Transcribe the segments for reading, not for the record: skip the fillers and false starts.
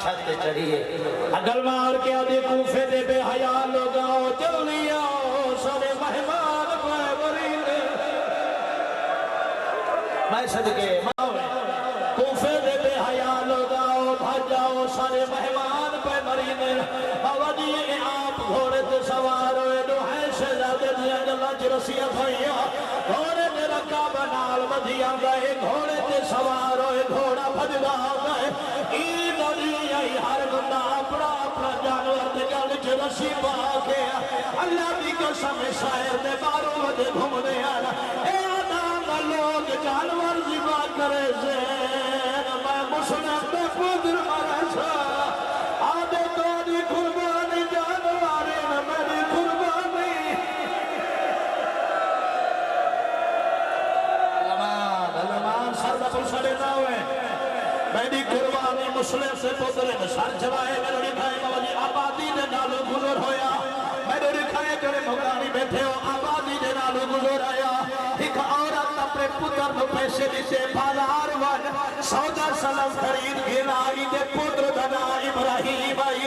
छत पे चढ़िए अगल मार के आदि कूफे दे बेहया लोग आओ जल्दी आओ सारे मेहमान मैं सदके कूफे दे बेहया लोग आओ भाग जाओ सारे मेहमान पे मरीने बाबा जी आप घोड़े ते सवार होए दो है शहजादे दिया गल्लां च रसिया भैया घोड़े ते रक्का बनाल वधिया गए घोड़े ते सवार होए घोड़ा भजदा गए ई नदी आई हर बंदा अपना अपना जानवर ते गल च रसी पा के अल्लाह दी कसम शायर दे बारों वदे घूमदे आना ए आदाम लोग जानवर जिबा करे से मैं मुसलमान ते पुत्र मरसा आदे तोरी कुर्बानी जानवर न मेरी कुर्बानी लमान सरदा पुल सड़े ना हुए मेरी कुर्बानी मुस्लिम से पुत्र ने सर चढ़ाए मेरे दिखाए बाबा जी आबादी दे नालों गुजर होया मेरे दिखाए करे मकानी बैठे हो आबादी दे नालों गुजर आया एक औरत अपने पुत्र को पैसे दिसे बाजार वन सौदा सलम खरीद के लाई दे पुत्र बना इब्राहिम आई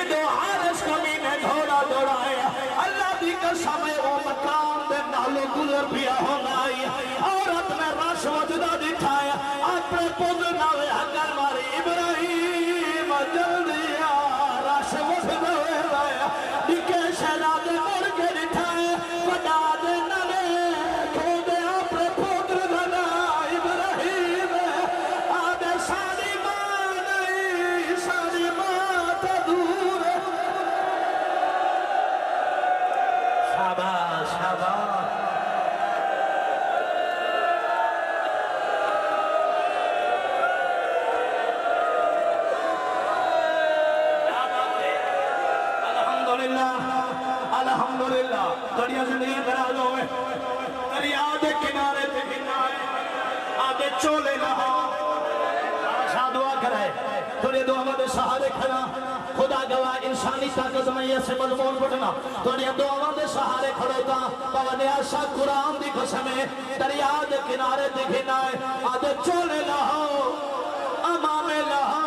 इदो हारिस कमी ने घोड़ा दौड़ाया अल्लाह दी कसम ओ मकान दे नालों गुजर पिया होना आई औरत ने रश वजदा दिखाया अपने पुत्र नावे हकर मारी इब्राहिम जल्दी आ रश वजदा होया दिखे शहजादे मुड़ के दिखाए बड़ा दे नाले खोदे अपने पुत्र बना इब्राहिम आदे सारी मां तो दूर शाबाश शाबाश अल्हम्दुलिल्लाह दुनिया जिंदगी दराज होवे दरिया दे किनारे ते किनारे आदे चोले लहा आशा दुआ करे थोड़े दुआ दे सहारे खड़ा खुदा गवाह इंसानी ताकत में ऐसे मजमून बटना थोड़े दुआ दे सहारे खड़ोता बाबा ने आशा कुरान दी कसम है दरिया दे किनारे ते किनारे आदे चोले लहा अमामे लहा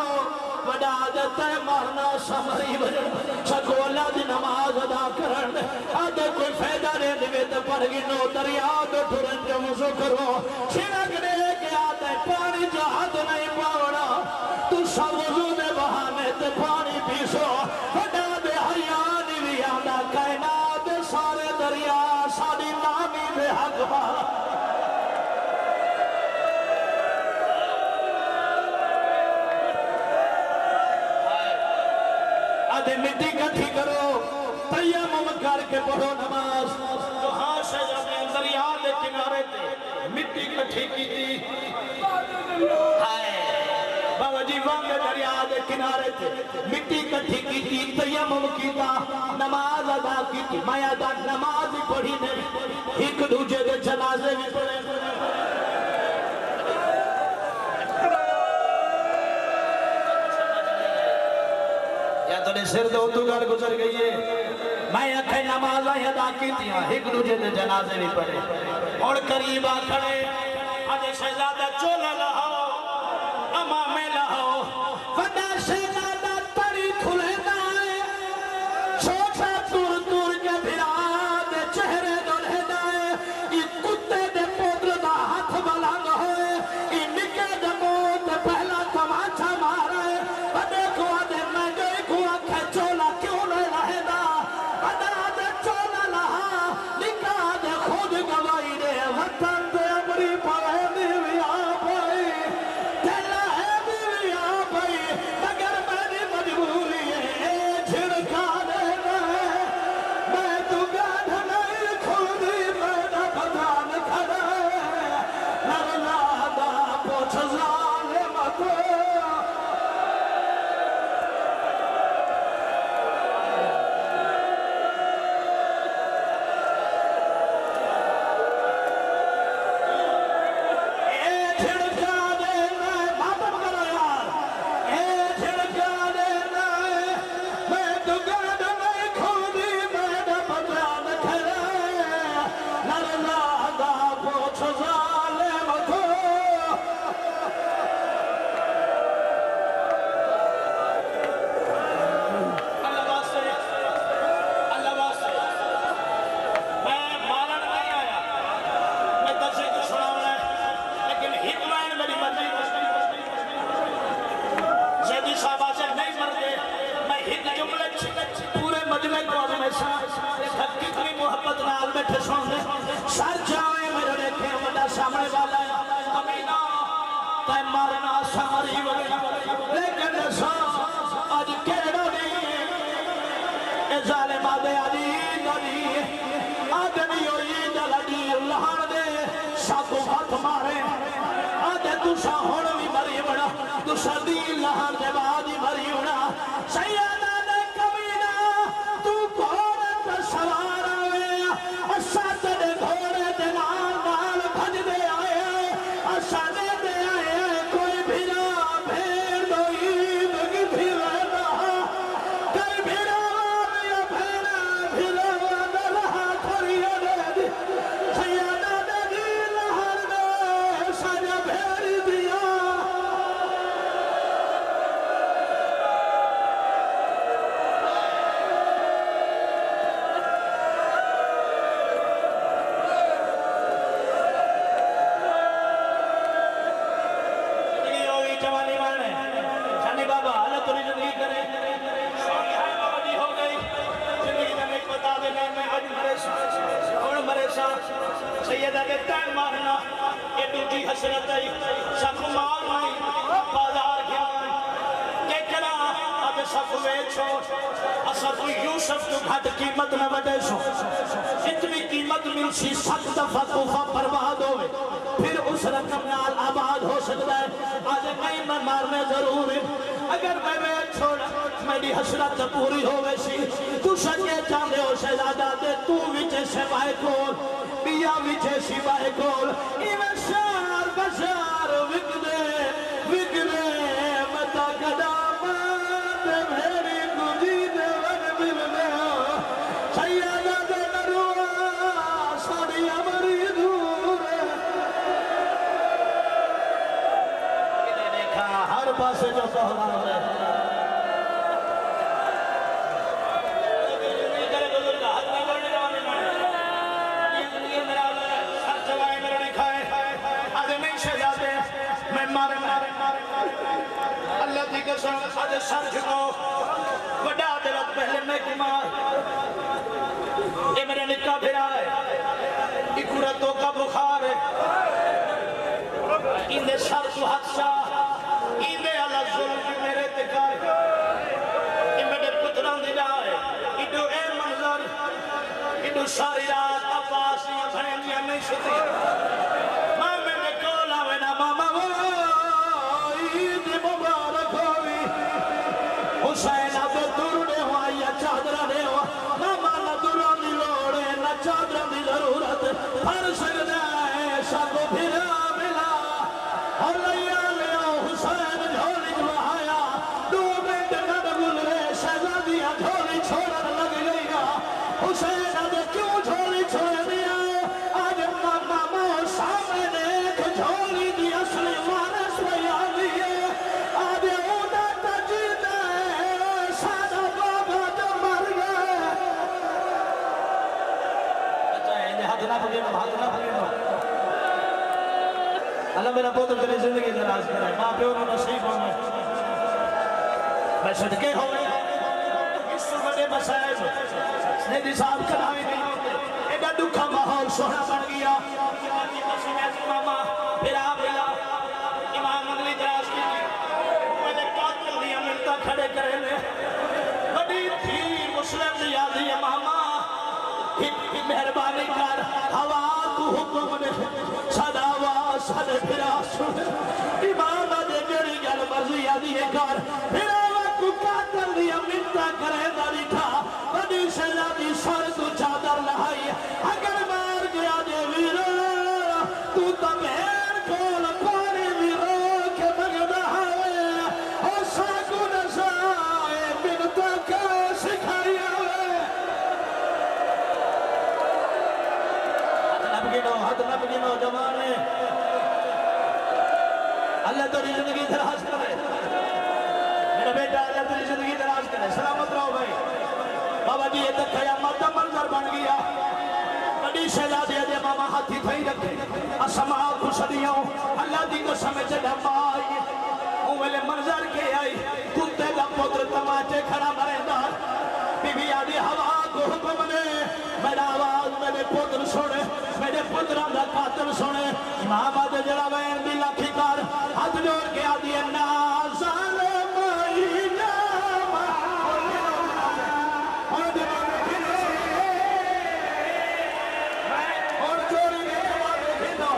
बड़ा आदत है मारना समरी बजन सकोला दी नमाज अदा करन आदे कोई फायदा नहीं दिवे तो पढ़ गिनो दरिया तो ठुरन जमसो करो छिड़क दे के आदे पानी जहाज नहीं पावना तू सब वजू दे बहाने ते पानी पीसो बड़ा दे हरियाणी भी आंदा कायनात सारे दरिया साडी नामी दे हक बा मिट्टी इकट्ठी करो तयम्मुम करके पढ़ो नमाज तो हाँ शहजादे दरिया के किनारे पे मिट्टी इकट्ठी की थी हाय बाबा जी वहां दरिया के किनारे पे मिट्टी इकट्ठी की थी तयम्मुम कीता नमाज अदा की थी मैं अदा नमाज पढ़ी नहीं एक दूजे के जनाजे भी पढ़े सिर दो तू घर गुजर गई है मैं अखे नमाज अदा की एक दूजे के जनाजे भी पढ़े और करीब आ खड़े अजे शहजादा चोला लहाओ अमामे लहाओ वड्डा शहजादा तरी खुलेदा है छोटा दूर दूर के फिरा दे चेहरे दुल्हेदा है ई कुत्ते दे पुत्र दा हाथ बलंग होए ई निके दे मुंह ते पहला तमाचा मारे वड्डे को दे मैं चोला क्यों नहीं रहेगा बता दे चोला लहा निकाह दे खुद गवाई दे वतन दे अमरी पाए दिव्या भाई बैठे सोने सर जावे मेरे देखे बड़ा सामने वाला अमीना तै मारना सारी लेकिन आज केड़ा नहीं ए जालिम आदे आदि नदी आदमी होई दलडी लहण दे साको हाथ मारे आदे तुसा हुण भी मरी बड़ा तुसा दी लहण दे बाद ही मरी होना सैयदा ने कमीना तू घोड़े पे सवार आवे असा तेरे घोड़े दे नाल नाल भज दे आए असा दे दे आए कोई भिरा भेड़ दोई बगी फिरना कोई भिरा या भेड़ा भिरा दलहा खरिया दे सैयदा दे दी लहर दे सजा भेड़ दिया जवानी मारने शानी बाबा अल्लाह तेरी जिंदगी करे शानी है बाबा जी हो गई जिंदगी में एक बता देना मैं आज मरे सा सैयदा के तन मारना ये दूसरी हसरत है सब मार माई बाजार गया देखना अब सब वेचो असब यूसुफ तो घट कीमत न वडे सो इतनी कीमत मिलसी 7 दफा तोहफा बर्बाद होवे फिर उस रकम नाल आबाद हो सकता है आज नहीं मैं मारने जरूर है अगर मैं छोड़ मेरी हसरत पूरी होवे सी तू सजे चाहते हो शहजादा दे तू विच सिवाय कोल पिया विच सिवाय कोल इवें शार बशार विकदे मता कदम ते मेरी गुजी दे वन दिल में सैयदा दे नरुआ सारी अमरी दूर इन्हें देखा हर पासे जो कहना है अल्लाह की कसम आज सर झुकाओ बड़ा दिल पहले मैं कुमार ये मेरा निक्का फिरा है इकुरतों का बुखार है इन्हें सर तू हादसा इन्हें अल्लाह जुल्म मेरे तिकार ये मेरे पुत्रों दी जाए इधो ए मंजर इधो सारी रात अब्बास या भैनिया नहीं सुती मां मेरे को लावे ना मामा वो ईद मुबारक होवी हुसैन अब दुरने हुआ या चादर ने हुआ मामा न दुरों दी लोड़ है न चादर दी जरूरत हर सकदा है सब फिरा मिला और लिया लिया हुसैन झोली बहाया 2 मिनट न गुजरे शहजादियां झोली छोड़न लग गई हुसैन अब क्यों झोली छोड़ दिया आज मामा सामने देख झोली दी असली वारिस भैया अल्लाह मेरा पुत्र तेरी जिंदगी दराज करे मां प्यो नु नसीब होवे मैं सदके होवे इस बड़े मसाइब नेदी साहब कदावी नहीं होते एडा दुखा माहौल सोहना बन गया मामा फिर आ गया इमाम अगली दराज की मैंने कातिल दिया मिलता खड़े करे ने बड़ी थी मुस्लिम दी यादी है मामा मेहरबानी कर हवा तू हुक्म ने सदावा सद फिरा सुन इमाम दे जेड़ी गल मर्जी आदी है कर फिरा तू कातल दी मिन्नत करे दादी था बड़ी सजा दी सर तू चादर लहाई अगर मार गया जे वीर तू तो मेर कोल पानी वीरो के मंगदा है ओ सागु नसाए मिन्नत का सिखाया हाथ न बगिनो जवाने अल्लाह तेरी जिंदगी दराज करे मेरा बेटा अल्लाह तेरी जिंदगी दराज करे सलामत रहो भाई बाबा जी ये तो क़यामत का मंजर बन गया बड़ी शहजादी दे मामा हाथी थई रखे असमा खुशदियों अल्लाह दी कसम जड़ा माई ओ वेले मंजर के आई कुत्ते दा पुत्र तमाचे खड़ा मरेंदा बीबी आदि हवा को हुक्म ने मेरा आवाज मेरे पुत्र दा कातिल सुने इमाम आदे जड़ा वैन दी लाठी कर हाथ जोड़ के आदि ना जालिम इनाम और चोरी के जवाब देखो ना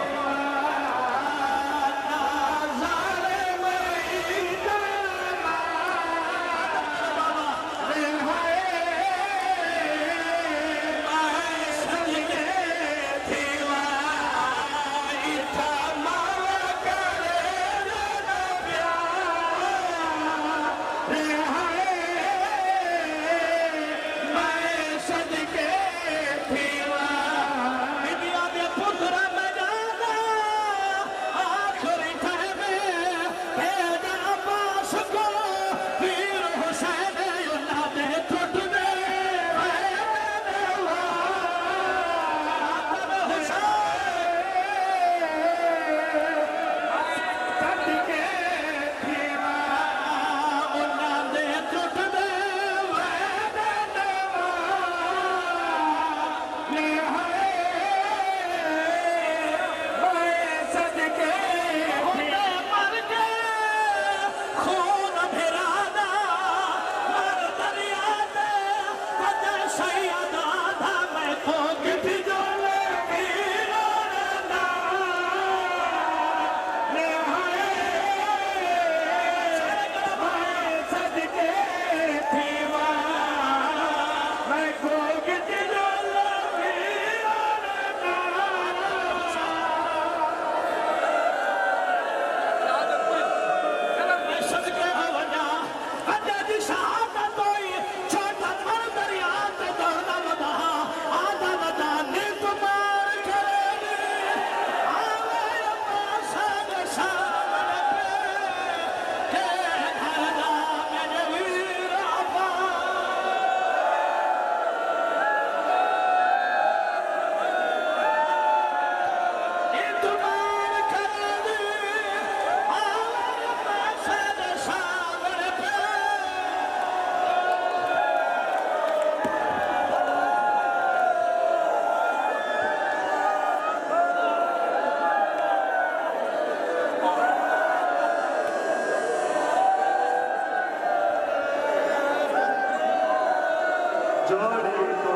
जालिम जोड़े